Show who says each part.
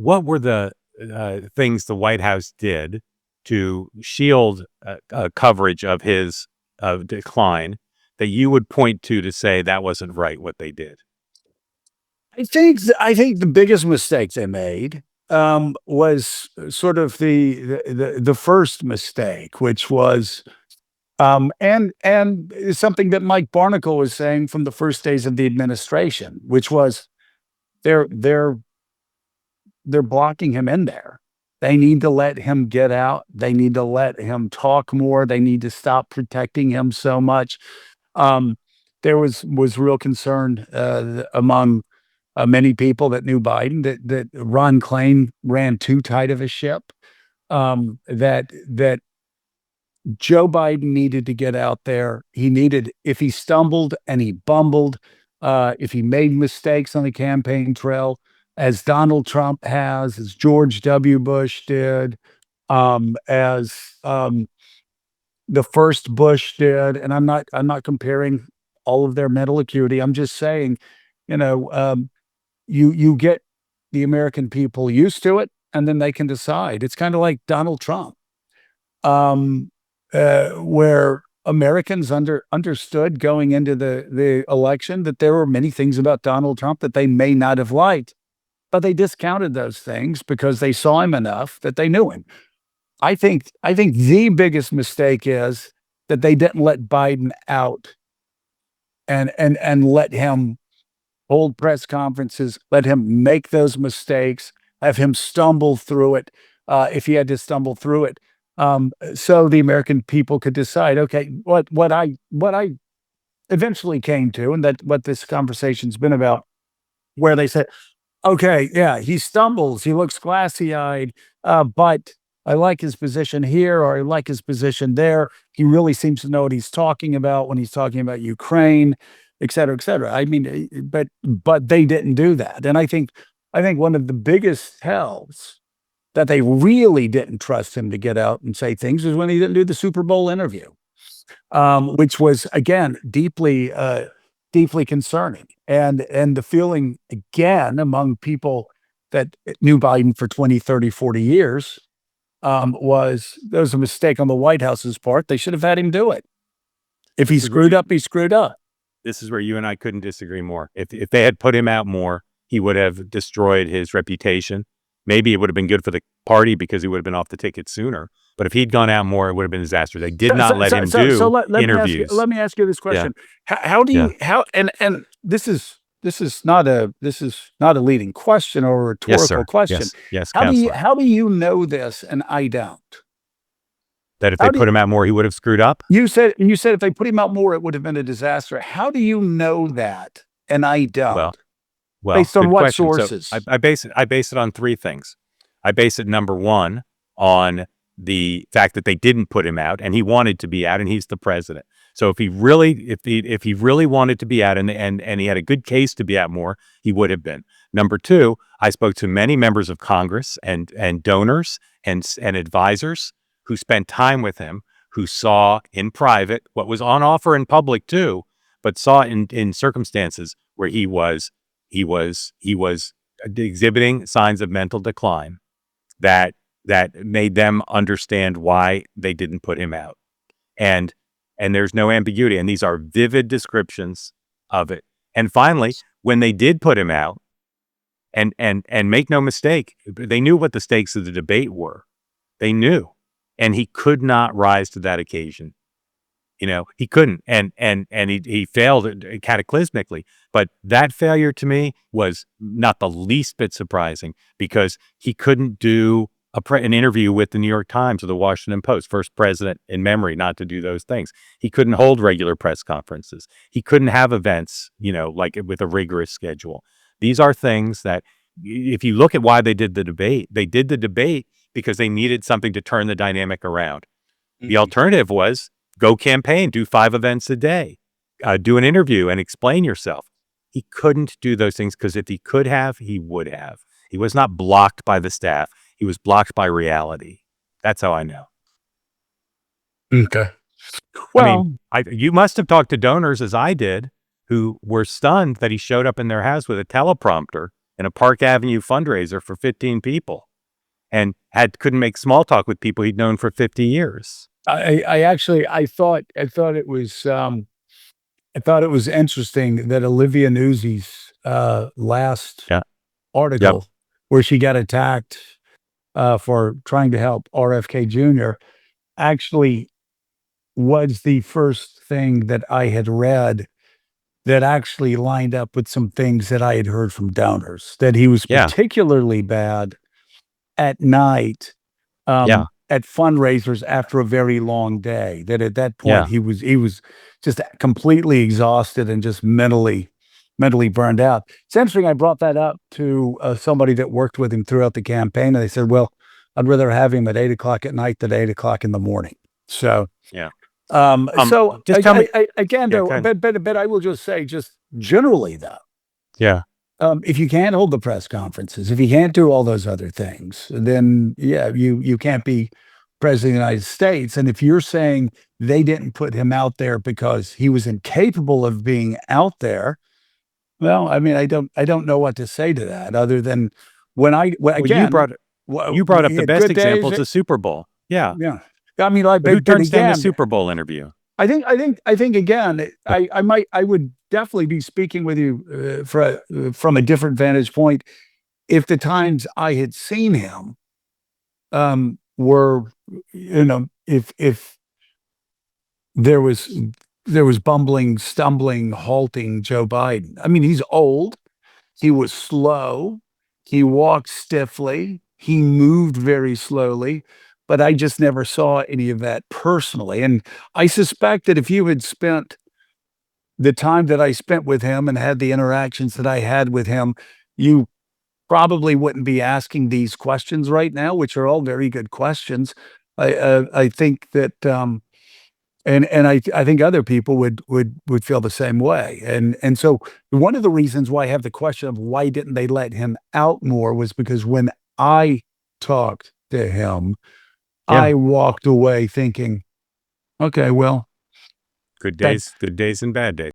Speaker 1: what were the things the White House did to shield coverage of his decline that you would point to say that wasn't right what they did?
Speaker 2: I think the biggest mistake they made was sort of the first mistake, which was and it's something that Mike Barnicle was saying from the first days of the administration, which was they're they're they're blocking him in there. They need to let him get out. They need to let him talk more. They need to stop protecting him so much. Um, there was real concern among many people that knew Biden that Ron Klain ran too tight of a ship. That Joe Biden needed to get out there. He needed, if he stumbled and he bumbled, if he made mistakes on the campaign trail, as Donald Trump has, as George W. Bush did, as the first Bush did, and I'm not comparing all of their mental acuity. I'm just saying, you know, you get the American people used to it, and then they can decide. It's kind of like Donald Trump. Where Americans understood going into the election that there were many things about Donald Trump that they may not have liked, but they discounted those things because they saw him enough that they knew him. I think the biggest mistake is that they didn't let Biden out and let him hold press conferences, let him make those mistakes, have him stumble through it if he had to stumble through it, so the American people could decide, okay, what I eventually came to, and that what this conversation's been about, where they said, okay, yeah, he stumbles, he looks glassy-eyed, but I like his position here, or I like his position there. He really seems to know what he's talking about when he's talking about Ukraine, et cetera, et cetera. I mean, but they didn't do that, and I think one of the biggest tells that they really didn't trust him to get out and say things is when he didn't do the Super Bowl interview, which was again deeply concerning, and the feeling again among people that knew Biden for 20, 30, 40 years was there was a mistake on the White House's part. They should have had him do it. If he screwed up, he screwed up.
Speaker 1: This is where you and I couldn't disagree more. If they had put him out more, he would have destroyed his reputation. Maybe it would have been good for the party because he would have been off the ticket sooner. But if he'd gone out more, it would have been a disaster. They did not let him do interviews.
Speaker 2: Let me ask you this question: How do you and this is not a leading question or a rhetorical question.
Speaker 1: Yes,
Speaker 2: how do you know this and I don't?
Speaker 1: That if they put him out more, he would have screwed up?
Speaker 2: You said if they put him out more, it would have been a disaster. How do you know that and I don't?
Speaker 1: Well,
Speaker 2: based on what
Speaker 1: question.
Speaker 2: sources?
Speaker 1: So I base it on three things. I base it, number one, on the fact that they didn't put him out, and he wanted to be out, and he's the president. So if he really wanted to be out, and he had a good case to be out more, he would have been. Number two, I spoke to many members of Congress and donors and advisors who spent time with him, who saw in private what was on offer in public too, but saw in circumstances where he was exhibiting signs of mental decline that made them understand why they didn't put him out. And there's no ambiguity. And these are vivid descriptions of it. And finally, when they did put him out, and make no mistake, they knew what the stakes of the debate were. They knew. And he could not rise to that occasion. He couldn't, and he failed cataclysmically. But that failure to me was not the least bit surprising, because he couldn't do an interview with the New York Times or the Washington Post, first president in memory not to do those things. He couldn't hold regular press conferences. He couldn't have events, like with a rigorous schedule. These are things that, if you look at why they did the debate because they needed something to turn the dynamic around. Mm-hmm. The alternative was go campaign, do 5 events a day, do an interview and explain yourself. He couldn't do those things because if he could have, he would have. He was not blocked by the staff. He was blocked by reality. That's how I know.
Speaker 2: Okay.
Speaker 1: Well, you must have talked to donors, as I did, who were stunned that he showed up in their house with a teleprompter in a Park Avenue fundraiser for 15 people and couldn't make small talk with people he'd known for 50 years.
Speaker 2: I actually I thought it was interesting that Olivia Newsy's last
Speaker 1: Yeah. Yep.
Speaker 2: article where she got attacked for trying to help RFK Jr. actually was the first thing that I had read that actually lined up with some things that I had heard from donors, that he was
Speaker 1: Yeah.
Speaker 2: particularly bad at night,
Speaker 1: Yeah.
Speaker 2: at fundraisers after a very long day, that at that point
Speaker 1: Yeah.
Speaker 2: he was just completely exhausted and just mentally burned out. It's interesting I brought that up to, somebody that worked with him throughout the campaign, and they said, "Well, I'd rather have him at 8 o'clock at night than 8 o'clock in the morning." So,
Speaker 1: Yeah.
Speaker 2: so
Speaker 1: Just tell me.
Speaker 2: again,
Speaker 1: Yeah.
Speaker 2: though,
Speaker 1: Go ahead.
Speaker 2: but I will just say, just generally though,
Speaker 1: Yeah.
Speaker 2: if you can't hold the press conferences, if you can't do all those other things, then yeah, you can't be president of the United States. And if you're saying they didn't put him out there because he was incapable of being out there, well, I mean, I don't know what to say to that other than when
Speaker 1: Well, you
Speaker 2: again,
Speaker 1: brought up
Speaker 2: he
Speaker 1: the
Speaker 2: had
Speaker 1: best
Speaker 2: good days.
Speaker 1: example, the Super Bowl. Yeah.
Speaker 2: Yeah, I mean, like,
Speaker 1: But who
Speaker 2: but
Speaker 1: turns down the
Speaker 2: again,
Speaker 1: Super Bowl interview?
Speaker 2: I think again, I would definitely be speaking with you from a different vantage point if the times I had seen him were, if there was bumbling, stumbling, halting Joe Biden. I mean, he's old. He was slow. He walked stiffly. He moved very slowly. But I just never saw any of that personally. And I suspect that if you had spent the time that I spent with him and had the interactions that I had with him, you probably wouldn't be asking these questions right now, which are all very good questions. I think that and I think other people would feel the same way. And so one of the reasons why I have the question of why didn't they let him out more was because when I talked to him,
Speaker 1: Yeah.
Speaker 2: I walked away thinking, okay, well,
Speaker 1: Good
Speaker 2: that
Speaker 1: days and bad days.